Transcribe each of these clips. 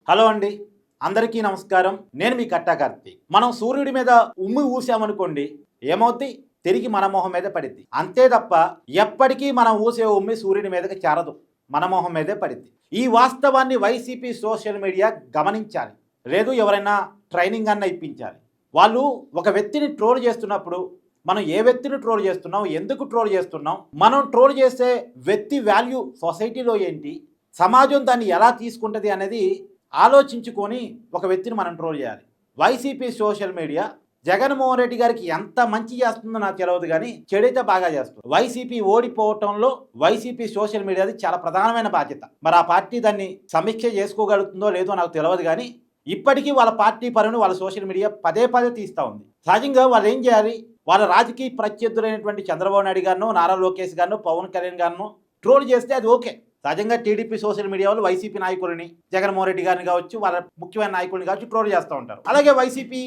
Hello అండి, అందరికీ నమస్కారం. నేను మీ కట్టా కార్తీక్. మనం సూర్యుడి మీద ఉమ్మి ఊసామనుకోండి, ఏమవుద్ది? తిరిగి మన మొహం మీద పడిద్ది. అంతే తప్ప ఎప్పటికీ మనం ఊసే ఉమ్మి సూర్యుడి మీదకి చేరదు, మన మొహం మీదే పడిద్ది. ఈ వాస్తవాన్ని వైసీపీ సోషల్ మీడియా గమనించాలి. లేదు ఎవరైనా ట్రైనింగ్ అన్న ఇప్పించాలి. వాళ్ళు ఒక వ్యక్తిని ట్రోల్ చేస్తున్నప్పుడు మనం ఏ వ్యక్తిని ట్రోల్ చేస్తున్నాం, ఎందుకు ట్రోల్ చేస్తున్నాం, మనం ట్రోల్ చేసే వ్యక్తి వాల్యూ సొసైటీలో ఏంటి, సమాజం దాన్ని ఎలా తీసుకుంటుంది అనేది ఆలోచించుకొని ఒక వ్యక్తిని మనం ట్రోల్ చేయాలి. YCP social media Jaganmohan Reddy గారికి ఎంత మంచి చేస్తుందో నాకు తెలియదు, కానీ చెడైతే బాగా చేస్తుంది. వైసీపీ ఓడిపోవటంలో వైసీపీ సోషల్ మీడియాది చాలా ప్రధానమైన బాధ్యత. మరి ఆ పార్టీ దాన్ని సమీక్ష చేసుకోగలుగుతుందో లేదో నాకు తెలియదు, కానీ ఇప్పటికీ వాళ్ళ పార్టీ పరువును వాళ్ళ సోషల్ మీడియా పదే పదే తీస్తూ ఉంది. సహజంగా వాళ్ళు ఏం చేయాలి? వాళ్ళ రాజకీయ ప్రత్యర్థులైనటువంటి చంద్రబాబు నాయుడు గారిను, నారా లోకేష్ గారిను, పవన్ కళ్యాణ్ గారిను ట్రోల్ చేస్తే అది ఓకే. సహజంగా టీడీపీ సోషల్ మీడియా వాళ్ళు వైసీపీ నాయకులని, జగన్మోహన్ రెడ్డి గారిని కావచ్చు, వాళ్ళ ముఖ్యమైన నాయకుల్ని కావచ్చు ట్రోల్ చేస్తూ ఉంటారు. అలాగే వైసీపీ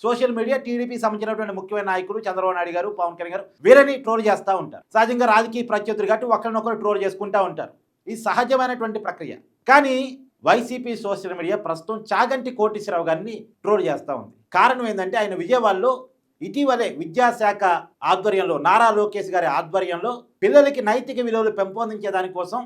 సోషల్ మీడియా టీడీపీ సంబంధించినటువంటి ముఖ్యమైన నాయకులు చంద్రబాబు నాయుడు గారు, పవన్ కళ్యాణ్ గారు వీరిని ట్రోల్ చేస్తూ ఉంటారు. సహజంగా రాజకీయ ప్రత్యర్థులు కాబట్టి ఒకరినొకరు ట్రోల్ చేసుకుంటూ ఉంటారు. ఇది సహజమైనటువంటి ప్రక్రియ. కానీ వైసీపీ సోషల్ మీడియా ప్రస్తుతం చాగంటి కోటేశ్వరరావు గారిని ట్రోల్ చేస్తూ ఉంది. కారణం ఏంటంటే ఆయన విజయవాడలో ఇటీవలే విద్యాశాఖ ఆధ్వర్యంలో, నారా లోకేష్ గారి ఆధ్వర్యంలో పిల్లలకి నైతిక విలువలు పెంపొందించే దానికోసం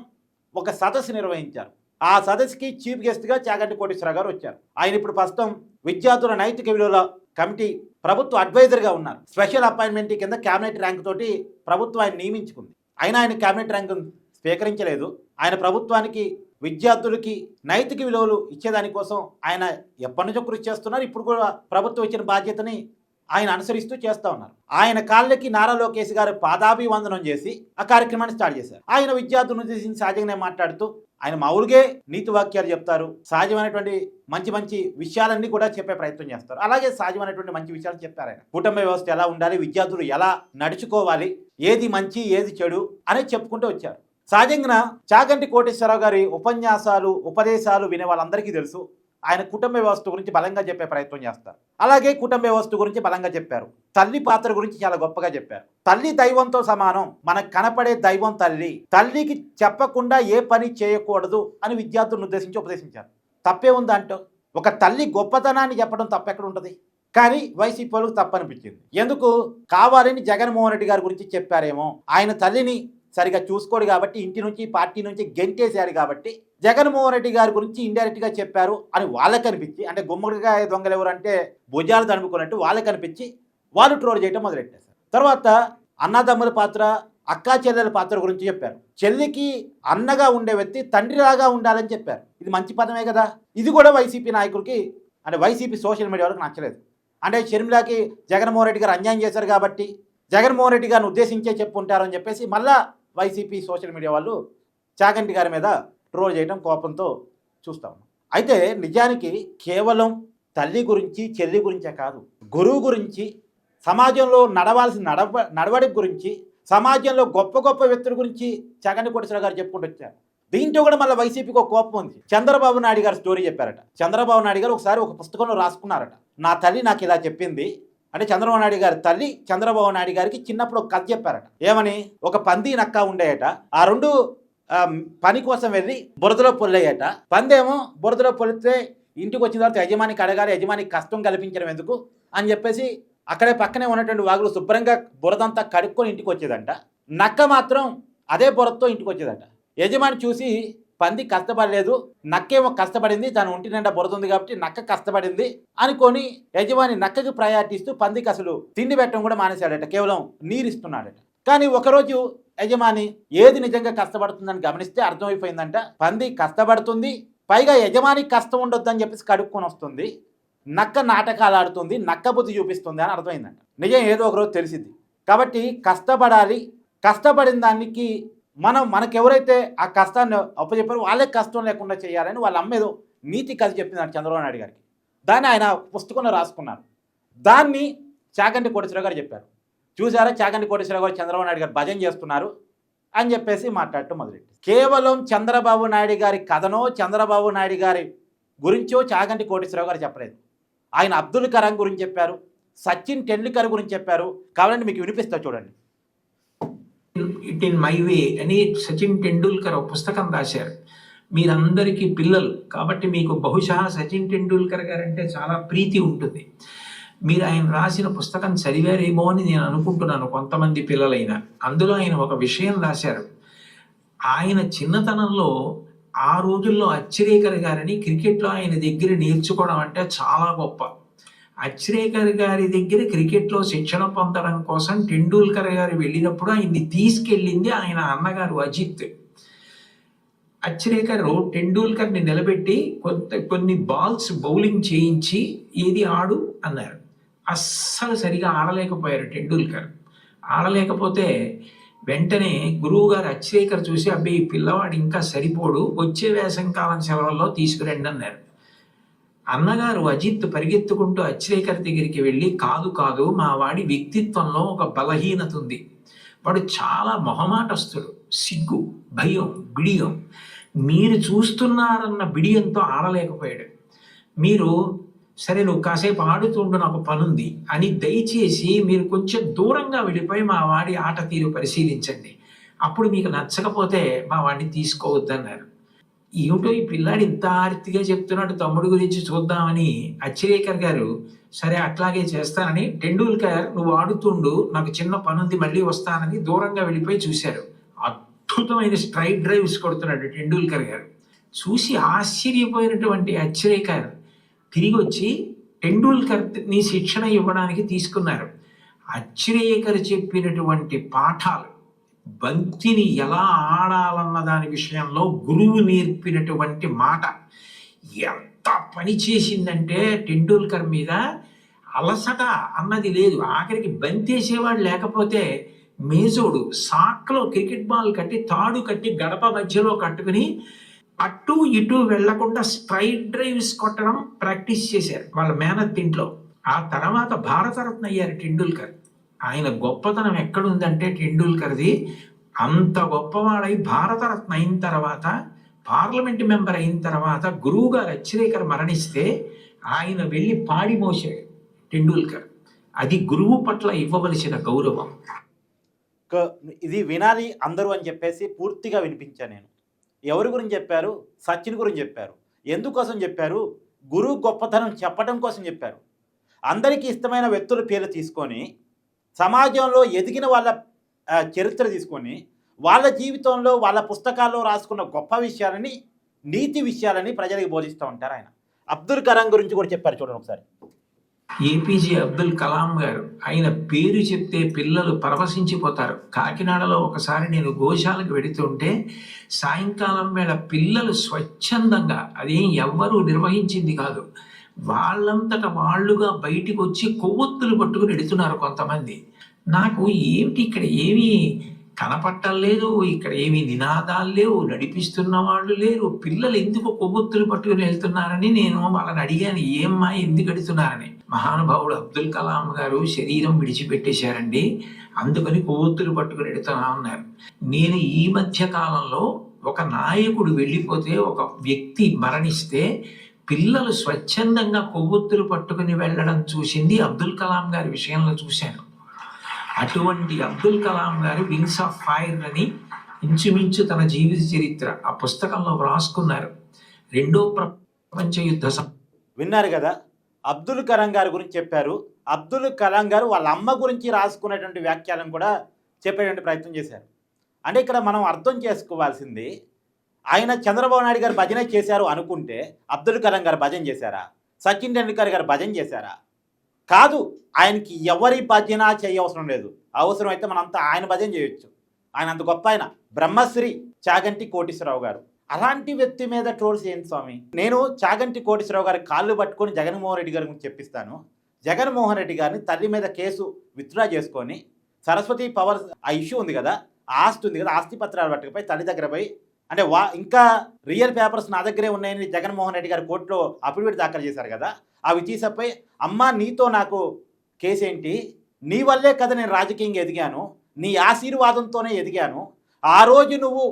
ఒక సదస్సు నిర్వహించారు. ఆ సదస్సుకి చీఫ్ గెస్ట్గా చాగంటి కోటేశ్వరరావు గారు వచ్చారు. ఆయన ఇప్పుడు ప్రస్తుతం విద్యార్థుల నైతిక విలువల కమిటీ ప్రభుత్వ అడ్వైజర్గా ఉన్నారు. స్పెషల్ అపాయింట్మెంట్ కింద క్యాబినెట్ ర్యాంక్ తోటి ప్రభుత్వం ఆయన నియమించుకుంది. అయినా ఆయన క్యాబినెట్ ర్యాంక్ స్వీకరించలేదు. ఆయన ప్రభుత్వానికి విద్యార్థులకి నైతిక విలువలు ఇచ్చేదానికోసం ఆయన ఎప్పటి నుంచో కృషి చేస్తున్నారు. ఇప్పుడు కూడా ప్రభుత్వం ఇచ్చిన బాధ్యతని ఆయన అనుసరిస్తూ చేస్తూ ఉన్నారు. ఆయన కాళ్ళకి నారా లోకేష్ గారు పాదాభివందనం చేసి ఆ కార్యక్రమాన్ని స్టార్ట్ చేశారు. ఆయన విద్యార్థులను ఉద్దేశించి సహజంగానే మాట్లాడుతూ ఆయన మామూలుగే నీతి వాక్యాలు చెప్తారు. సహజమైనటువంటి మంచి మంచి విషయాలన్నీ కూడా చెప్పే ప్రయత్నం చేస్తారు. అలాగే సహజమైనటువంటి మంచి విషయాలు చెప్పారు. ఆయన కుటుంబ వ్యవస్థ ఎలా ఉండాలి, విద్యార్థులు ఎలా నడుచుకోవాలి, ఏది మంచి ఏది చెడు అనేది చెప్పుకుంటూ వచ్చారు. సహజంగా చాగంటి కోటేశ్వరరావు గారి ఉపన్యాసాలు, ఉపదేశాలు వినే వాళ్ళందరికీ తెలుసు. ఆయన కుటుంబ వ్యవస్థ గురించి బలంగా చెప్పే ప్రయత్నం చేస్తారు. అలాగే కుటుంబ వ్యవస్థ గురించి బలంగా చెప్పారు. తల్లి పాత్ర గురించి చాలా గొప్పగా చెప్పారు. తల్లి దైవంతో సమానం, మనకు కనపడే దైవం తల్లి. తల్లికి చెప్పకుండా ఏ పని చేయకూడదు అని విద్యార్థులను ఉద్దేశించి ఉపదేశించారు. తప్పే ఉందంటూ ఒక తల్లి గొప్పతనాన్ని చెప్పడం తప్పెక్కడ ఉంటుంది? కానీ వైసీపీ వాళ్ళకు తప్పనిపించింది. ఎందుకు? కావాలని జగన్మోహన్ రెడ్డి గారి గురించి చెప్పారేమో. ఆయన తల్లిని సరిగా చూసుకోడు కాబట్టి, ఇంటి నుంచి పార్టీ నుంచి గెంటేశారు కాబట్టి జగన్మోహన్ రెడ్డి గారి గురించి ఇండైరెక్ట్గా చెప్పారు అని వాళ్ళకి అనిపించి, అంటే గుమ్మడికాయ దొంగలు ఎవరు అంటే భుజాలు తడుముకున్నట్టు వాళ్ళకి అనిపించి వాళ్ళు ట్రోల్ చేయడం మొదలెట్టేశారు. తర్వాత అన్నదమ్ముల పాత్ర, అక్కా చెల్లెల పాత్ర గురించి చెప్పారు. చెల్లికి అన్నగా ఉండే వ్యక్తి తండ్రిలాగా ఉండాలని చెప్పారు. ఇది మంచి పదమే కదా. ఇది కూడా వైసీపీ నాయకులకి, అంటే వైసీపీ సోషల్ మీడియా వాళ్ళకి నచ్చలేదు. అంటే షర్మిలాకి జగన్మోహన్ రెడ్డి గారు అన్యాయం చేశారు కాబట్టి జగన్మోహన్ రెడ్డి గారిని ఉద్దేశించే చెప్పుంటారు అని చెప్పేసి మళ్ళా వైసీపీ సోషల్ మీడియా వాళ్ళు చాగంటి గారి మీద ట్రోల్ చేయడం కోపంతో చూస్తాం. అయితే నిజానికి కేవలం తల్లి గురించి, చెల్లి గురించే కాదు, గురువు గురించి, సమాజంలో నడవాల్సిన నడవడి గురించి, సమాజంలో గొప్ప గొప్ప వ్యక్తుల గురించి చాగంటి కోటేశ్వరరావు గారు చెప్పుకుంటూ వచ్చారు. దీంట్లో కూడా మళ్ళీ వైసీపీకి ఒక కోపం ఉంది. చంద్రబాబు నాయుడు గారు స్టోరీ చెప్పారట. చంద్రబాబు నాయుడు గారు ఒకసారి ఒక పుస్తకంలో రాసుకున్నారట, నా తల్లి నాకు ఇలా చెప్పింది. అంటే చంద్రబాబు నాయుడు గారి తల్లి చంద్రబాబు నాయుడు గారికి చిన్నప్పుడు ఒక కథ చెప్పారట. ఏమని? ఒక పంది నక్క ఉండేయట. ఆ రెండు పని కోసం వెళ్ళి బురదలో పొల్లయ్యట. పందేమో బురదలో పొలితే ఇంటికి వచ్చిన తర్వాత యజమానికి అడగాలి, యజమానికి కష్టం కల్పించడం ఎందుకు అని చెప్పేసి అక్కడే పక్కనే ఉన్నటువంటి వాగులు శుభ్రంగా బురదంతా కడుక్కొని ఇంటికి వచ్చేదంట. నక్క మాత్రం అదే బురదతో ఇంటికి వచ్చేదంట. యజమాని చూసి పంది కష్టపడలేదు, నక్కేమో కష్టపడింది, తను ఒంటి నిండా బురద ఉంది కాబట్టి నక్క కష్టపడింది అనుకొని యజమాని నక్కకి ప్రయారిటీ ఇస్తూ పందికి అసలు తిండి పెట్టడం కూడా మానేశాడట, కేవలం నీరు ఇస్తున్నాడట. కానీ ఒకరోజు యజమాని ఏది నిజంగా కష్టపడుతుందని గమనిస్తే అర్థమైపోయిందంట, పంది కష్టపడుతుంది, పైగా యజమానికి కష్టం ఉండొద్దని చెప్పేసి కడుక్కొని వస్తుంది, నక్క నాటకాలు ఆడుతుంది, నక్క బుద్ధి చూపిస్తుంది అని అర్థమైందంట. నిజం ఏదో ఒకరోజు తెలిసింది. కాబట్టి కష్టపడాలి, కష్టపడిన దానికి మనకెవరైతే ఆ కష్టాన్ని అప్పచెప్పారో వాళ్ళే కష్టం లేకుండా చేయాలని వాళ్ళ అమ్మేదో నీతి కథ చెప్పిందంట చంద్రబాబు నాయుడు గారికి. దాన్ని ఆయన పుస్తకంలో రాసుకున్నారు. దాన్ని చాగంటి కోటేశ్వరరావు గారు చెప్పారు. చూసారా, చాగంటి కోటేశ్వరరావు గారు చంద్రబాబు నాయుడు గారు భజన చేస్తున్నారు అని చెప్పేసి మాట్లాడటం మొదలెట్టి, కేవలం చంద్రబాబు నాయుడు గారి కథనో చంద్రబాబు నాయుడు గారి గురించో చాగంటి కోటేశ్వరరావు గారు చెప్పలేదు. ఆయన అబ్దుల్ కలాం గురించి చెప్పారు, సచిన్ టెండూల్కర్ గురించి చెప్పారు. కావాలంటే మీకు వినిపిస్తా చూడండి. ఇట్ ఇన్ మై వే అని సచిన్ టెండూల్కర్ ఒక పుస్తకం రాశారు. మీరందరికీ పిల్లలు కాబట్టి మీకు బహుశా సచిన్ టెండూల్కర్ గారంటే చాలా ప్రీతి ఉంటుంది. మీరు ఆయన రాసిన పుస్తకం చదివారేమో అని నేను అనుకుంటున్నాను, కొంతమంది పిల్లలైనా. అందులో ఆయన ఒక విషయం రాశారు. ఆయన చిన్నతనంలో ఆ రోజుల్లో అచ్రేకర్ గారిని క్రికెట్లో ఆయన దగ్గర నేర్చుకోవడం అంటే చాలా గొప్ప. అచ్రేకర్ గారి దగ్గర క్రికెట్లో శిక్షణ పొందడం కోసం టెండూల్కర్ గారు వెళ్ళినప్పుడు ఆయన్ని తీసుకెళ్ళింది ఆయన అన్నగారు అజిత్. అచ్రేకర్ టెండూల్కర్ని నిలబెట్టి కొన్ని బాల్స్ బౌలింగ్ చేయించి ఏది ఆడు అన్నారు. అస్సలు సరిగా ఆడలేకపోయారు టెండూల్కర్. ఆడలేకపోతే వెంటనే గురువు గారు అచ్రేకర్ చూసి, అబ్బాయి ఈ పిల్లవాడు ఇంకా సరిపోడు, వచ్చే వేసంకాలం సెలవుల్లో తీసుకురండి అన్నారు. అన్నగారు అజిత్ పరిగెత్తుకుంటూ అచ్రేకర్ దగ్గరికి వెళ్ళి, కాదు కాదు, మా వాడి వ్యక్తిత్వంలో ఒక బలహీనత ఉంది, వాడు చాలా మొహమాటస్తుడు, సిగ్గు, భయం, బిడియం, మీరు చూస్తున్నారన్న బిడియంతో ఆడలేకపోయాడు. మీరు సరే నువ్వు కాసేపు ఆడుతుండు, నాకు పనుంది అని దయచేసి మీరు కొంచెం దూరంగా వెళ్ళిపోయి మా వాడి ఆట తీరు పరిశీలించండి, అప్పుడు మీకు నచ్చకపోతే మా వాడిని తీసుకోవద్దన్నారు. ఏమిటో ఈ పిల్లాడు ఇంత ఆర్తిగా చెప్తున్నాడు తమ్ముడు గురించి చూద్దామని అచ్రేకర్ గారు సరే అట్లాగే చేస్తానని, టెండూల్కర్ నువ్వు ఆడుతుండు, నాకు చిన్న పనుంది మళ్ళీ వస్తానని దూరంగా వెళ్ళిపోయి చూశారు. అద్భుతమైన స్ట్రైట్ డ్రైవ్స్ కొడుతున్నాడు టెండూల్కర్ గారు. చూసి ఆశ్చర్యపోయినటువంటి అచ్రేకర్ తిరిగి వచ్చి టెండూల్కర్ని శిక్షణ ఇవ్వడానికి తీసుకున్నారు. అచ్రేకర్ చెప్పినటువంటి పాఠాలు, బంతిని ఎలా ఆడాలన్న దాని విషయంలో గురువు నేర్పినటువంటి మాట ఎంత పని చేసిందంటే టెండూల్కర్ మీద అలసట అన్నది లేదు. ఆఖరికి బంతేసేవాడు లేకపోతే మేజోడు సాక్లో క్రికెట్ బాల్ కట్టి తాడు కట్టి గడప మధ్యలో కట్టుకుని అటు ఇటు వెళ్లకుండా స్ట్రైట్ డ్రైవ్స్ కొట్టడం ప్రాక్టీస్ చేశారు వాళ్ళ మేనత్ ఇంట్లో. ఆ తర్వాత భారతరత్న అయ్యారు టెండూల్కర్. ఆయన గొప్పతనం ఎక్కడుందంటే టెండూల్కర్ది, అంత గొప్పవాడై భారతరత్న అయిన తర్వాత, పార్లమెంట్ మెంబర్ అయిన తర్వాత గురువు గారు అచ్రేకర్ మరణిస్తే ఆయన వెళ్ళి పాడి మోసాడు టెండూల్కర్. అది గురువు పట్ల ఇవ్వవలసిన గౌరవం. ఇది వినాలి అందరూ అని చెప్పేసి పూర్తిగా వినిపించాను నేను. ఎవరి గురించి చెప్పారు? సచిన్ గురించి చెప్పారు. ఎందుకోసం చెప్పారు? గురువు గొప్పతనం చెప్పడం కోసం చెప్పారు. అందరికీ ఇష్టమైన వ్యక్తుల పేర్లు తీసుకొని, సమాజంలో ఎదిగిన వాళ్ళ చరిత్ర తీసుకొని, వాళ్ళ జీవితంలో వాళ్ళ పుస్తకాల్లో రాసుకున్న గొప్ప విషయాలని, నీతి విషయాలని ప్రజలకు బోధిస్తూ ఉంటారు ఆయన. అబ్దుల్ కలాం గురించి కూడా చెప్పారు, చూడండి ఒకసారి. ఏపీజే అబ్దుల్ కలాం గారు, ఆయన పేరు చెప్తే పిల్లలు పరవశించిపోతారు. కాకినాడలో ఒకసారి నేను గోశాలకు వెడుతుంటే సాయంకాలం వేళ పిల్లలు స్వచ్ఛందంగా, అదేం ఎవ్వరూ నిర్వహించింది కాదు, వాళ్ళంతట వాళ్ళుగా బయటికి వచ్చి కొవ్వొత్తులు పట్టుకుని ఎడుతున్నారు కొంతమంది. నాకు ఏమిటి ఇక్కడ ఏమీ కనపట్టలేదు, ఇక్కడ ఏమీ నినాదాలు లేవు, నడిపిస్తున్న వాళ్ళు లేరు, పిల్లలు ఎందుకు కొవ్వొత్తులు పట్టుకుని వెళ్తున్నారని నేను వాళ్ళని అడిగాను, ఏమ్మా ఎందుకు ఎడుతున్నారని. మహానుభావుడు అబ్దుల్ కలాం గారు శరీరం విడిచిపెట్టేశారండి, అందుకని కొవ్వొత్తులు పట్టుకుని ఎడుతున్నా ఉన్నారు. నేను ఈ మధ్య కాలంలో ఒక నాయకుడు వెళ్ళిపోతే, ఒక వ్యక్తి మరణిస్తే పిల్లలు స్వచ్ఛందంగా కొవ్వొత్తులు పట్టుకుని వెళ్ళడం చూసింది అబ్దుల్ కలాం గారి విషయంలో చూశాను. అటువంటి అబ్దుల్ కలాం గారు వింగ్స్ ఆఫ్ ఫైర్ అని ఇంచుమించు తన జీవిత చరిత్ర ఆ పుస్తకంలో వ్రాసుకున్నారు. రెండో ప్రపంచ యుద్ధ విన్నారు కదా, అబ్దుల్ కలాం గారి గురించి చెప్పారు. అబ్దుల్ కలాం గారు వాళ్ళ అమ్మ గురించి రాసుకునేటువంటి వ్యాఖ్యానం కూడా చెప్పేటువంటి ప్రయత్నం చేశారు. అంటే ఇక్కడ మనం అర్థం చేసుకోవాల్సింది, ఆయన చంద్రబాబు నాయుడు గారు భజన చేశారు అనుకుంటే అబ్దుల్ కలాం గారు భజన చేశారా? సచిన్ టెండూల్కర్ గారు భజన చేశారా? కాదు. ఆయనకి ఎవరి భజన చేయవసరం లేదు. అవసరమైతే మనంతా ఆయన భజన చేయొచ్చు. ఆయన అంత గొప్ప ఆయన. బ్రహ్మశ్రీ చాగంటి కోటేశ్వరరావు గారు. అలాంటి వ్యక్తి మీద ట్రోల్స్ ఏంటి స్వామి? నేను చాగంటి కోటేశ్వరరావు గారి కాళ్ళు పట్టుకొని జగన్మోహన్ రెడ్డి గారి గురించి చెప్పిస్తాను. జగన్మోహన్ రెడ్డి గారిని తల్లి మీద కేసు విత్డ్రా చేసుకొని, సరస్వతి పవర్ ఆ ఇష్యూ ఉంది కదా, ఆస్తి ఉంది కదా, ఆస్తి పత్రాలు పట్టుకుపోయి తల్లి దగ్గర పోయి, అంటే ఇంకా రియల్ పేపర్స్ నా దగ్గరే ఉన్నాయని జగన్మోహన్ రెడ్డి గారు కోర్టులో అఫిడవిట్ దాఖలు చేశారు కదా, అవి తీసపోయి, అమ్మ నీతో నాకు కేసేంటి, నీ వల్లే కదా నేను రాజకీయంగా ఎదిగాను, నీ ఆశీర్వాదంతోనే ఎదిగాను, ఆ రోజు నువ్వు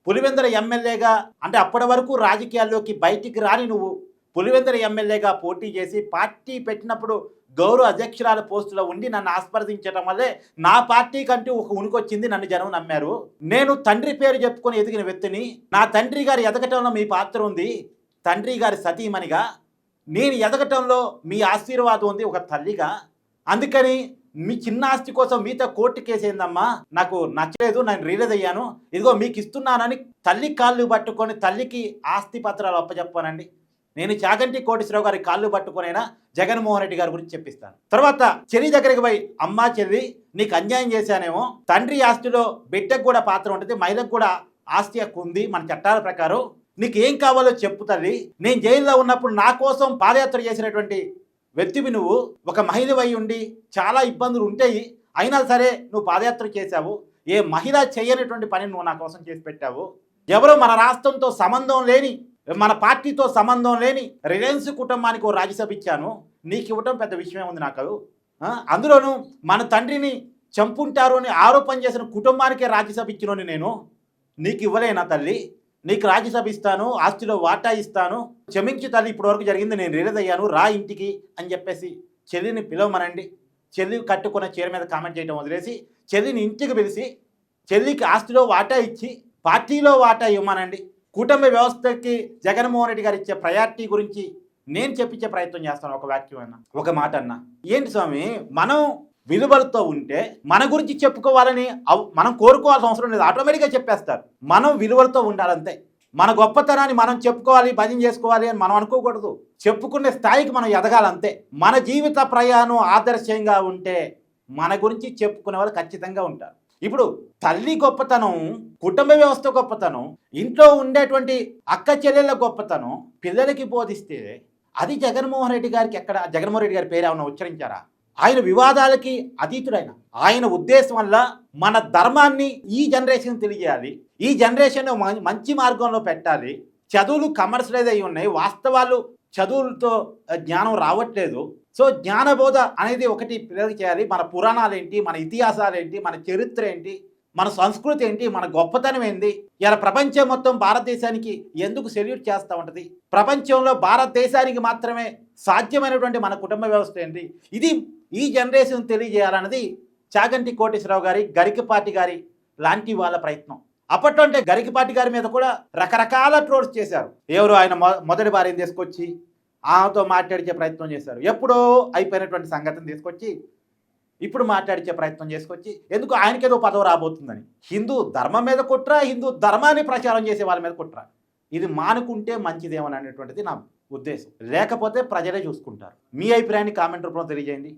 పులివెందుల ఎమ్మెల్యేగా, అంటే అప్పటి వరకు రాజకీయాల్లోకి బయటికి రాని నువ్వు పులివెందుల ఎమ్మెల్యేగా పోటీ చేసి పార్టీ పెట్టినప్పుడు గౌరవ అధ్యక్షురాల పోస్టులో ఉండి నన్ను ఆస్పర్దించడం వల్లే నా పార్టీ కంటూ ఒక ఉనికొచ్చింది, నన్ను జనం నమ్మారు. నేను తండ్రి పేరు చెప్పుకొని ఎదిగిన వ్యక్తిని. నా తండ్రి గారి ఎదగటంలో మీ పాత్ర ఉంది, తండ్రి గారి సతీమణిగా నేను ఎదగటంలో మీ ఆశీర్వాదం ఉంది ఒక తల్లిగా. అందుకని మీ చిన్న ఆస్తి కోసం మీతో కోర్టు కేసు ఏందమ్మా, నాకు నచ్చలేదు, నేను రియలైజ్ అయ్యాను, ఇదిగో మీకు ఇస్తున్నానని తల్లి కాళ్ళు పట్టుకొని తల్లికి ఆస్తి పత్రాలు అప్పచెప్పానండి. నేను చాగంటి కోటేశ్వరరావు గారి కాళ్ళు పట్టుకొనైనా జగన్మోహన్ రెడ్డి గారి గురించి చెప్పిస్తాను. తర్వాత చెల్లి దగ్గరికి పోయి, అమ్మా చెల్లి నీకు అన్యాయం చేశానేమో, తండ్రి ఆస్తిలో బిడ్డకు కూడా పాత్ర ఉంటుంది, మహిళకు కూడా ఆస్తి హక్కు ఉంది మన చట్టాల ప్రకారం, నీకు ఏం కావాలో చెప్పు తల్లి. నేను జైల్లో ఉన్నప్పుడు నా కోసం పాదయాత్ర చేసినటువంటి వ్యక్తివి నువ్వు, ఒక మహిళవై ఉండి చాలా ఇబ్బందులు ఉంటాయి, అయినా సరే నువ్వు పాదయాత్ర చేశావు, ఏ మహిళ చేయనటువంటి పని నువ్వు నా కోసం చేసి పెట్టావు. ఎవరో మన రాష్ట్రంతో సంబంధం లేని, మన పార్టీతో సంబంధం లేని రిలయన్స్ కుటుంబానికి ఓ రాజ్యసభ ఇచ్చాను, నీకు ఇవ్వటం పెద్ద విషయమే ఉంది నాకు. అందులోనూ మన తండ్రిని చంపుంటారు అని ఆరోపణ చేసిన కుటుంబానికే రాజ్యసభ ఇచ్చినోని నేను, నీకు ఇవ్వలేనా తల్లి? నీకు రాజ్యసభ ఇస్తాను, ఆస్తిలో వాటా ఇస్తాను, క్షమించి తల్లి, ఇప్పటి వరకు జరిగింది, నేను రియలైజ్ అయ్యాను, రా ఇంటికి అని చెప్పేసి చెల్లిని పిలవమనండి. చెల్లి కట్టుకున్న చీర మీద కామెంట్ చేయడం వదిలేసి చెల్లిని ఇంటికి పిలిచి చెల్లికి ఆస్తిలో వాటా ఇచ్చి పార్టీలో వాటా ఇవ్వమనండి. కుటుంబ వ్యవస్థకి జగన్మోహన్ రెడ్డి గారు ఇచ్చే ప్రయారిటీ గురించి నేను చెప్పించే ప్రయత్నం చేస్తాను. ఒక వాక్యం అన్నా, ఒక మాట అన్నా. ఏంటి స్వామి, మనం విలువలతో ఉంటే మన గురించి చెప్పుకోవాలని మనం కోరుకోవాల్సిన అవసరం లేదు, ఆటోమేటిక్గా చెప్పేస్తారు. మనం విలువలతో ఉండాలంతే. మన గొప్పతనాన్ని మనం చెప్పుకోవాలి, భజన చేసుకోవాలి అని మనం అనుకోకూడదు. చెప్పుకునే స్థాయికి మనం ఎదగాలంతే. మన జీవిత ప్రయాణం ఆదర్శంగా ఉంటే మన గురించి చెప్పుకునే వాళ్ళు ఖచ్చితంగా ఉంటారు. ఇప్పుడు తల్లి గొప్పతనం, కుటుంబ వ్యవస్థ గొప్పతనం, ఇంట్లో ఉండేటువంటి అక్క చెల్లెళ్ళ గొప్పతనం పిల్లలకి బోధిస్తే అది జగన్మోహన్ రెడ్డి గారికి ఎక్కడ, జగన్మోహన్ రెడ్డి గారి పేరు ఏమైనా ఉచ్చరించారా? ఆయన వివాదాలకి అతీతుడైన ఆయన ఉద్దేశం వల్ల మన ధర్మాన్ని ఈ జనరేషన్ తెలియజేయాలి, ఈ జనరేషన్ మంచి మార్గంలో పెట్టాలి. చదువులు కమర్షియలైజ్ అయి ఉన్నాయి, వాస్తవాలు చదువులతో జ్ఞానం రావట్లేదు. సో జ్ఞానబోధ అనేది ఒకటి పిల్లలకి చేయాలి. మన పురాణాలు ఏంటి, మన ఇతిహాసాలు ఏంటి, మన చరిత్ర ఏంటి, మన సంస్కృతి ఏంటి, మన గొప్పతనం ఏంటి, ఇలా ప్రపంచం మొత్తం భారతదేశానికి ఎందుకు సెల్యూట్ చేస్తూ ఉంటుంది, ప్రపంచంలో భారతదేశానికి మాత్రమే సాధ్యమైనటువంటి మన కుటుంబ వ్యవస్థ ఏంటి, ఇది ఈ జనరేషన్ తెలియజేయాలన్నది చాగంటి కోటేశ్వరరావు గారి, గరికపాటి గారి లాంటి వాళ్ళ ప్రయత్నం. అప్పట్లో అంటే గరికపాటి గారి మీద కూడా రకరకాల ట్రోల్స్ చేశారు. ఎవరు ఆయన మొదటి భార్యను తీసుకొచ్చి ఆమెతో మాట్లాడించే ప్రయత్నం చేశారు. ఎప్పుడో అయిపోయినటువంటి సంగతిని తీసుకొచ్చి ఇప్పుడు మాట్లాడించే ప్రయత్నం చేసుకొచ్చి, ఎందుకు ఆయనకేదో పదవి రాబోతుందని. హిందూ ధర్మం మీద కుట్ర, హిందూ ధర్మాన్ని ప్రచారం చేసే వాళ్ళ మీద కుట్ర. ఇది మానుకుంటే మంచిదేమని అనేటువంటిది నా ఉద్దేశం. లేకపోతే ప్రజలే చూసుకుంటారు. మీ అభిప్రాయాన్ని కామెంట్ రూపంలో తెలియజేయండి.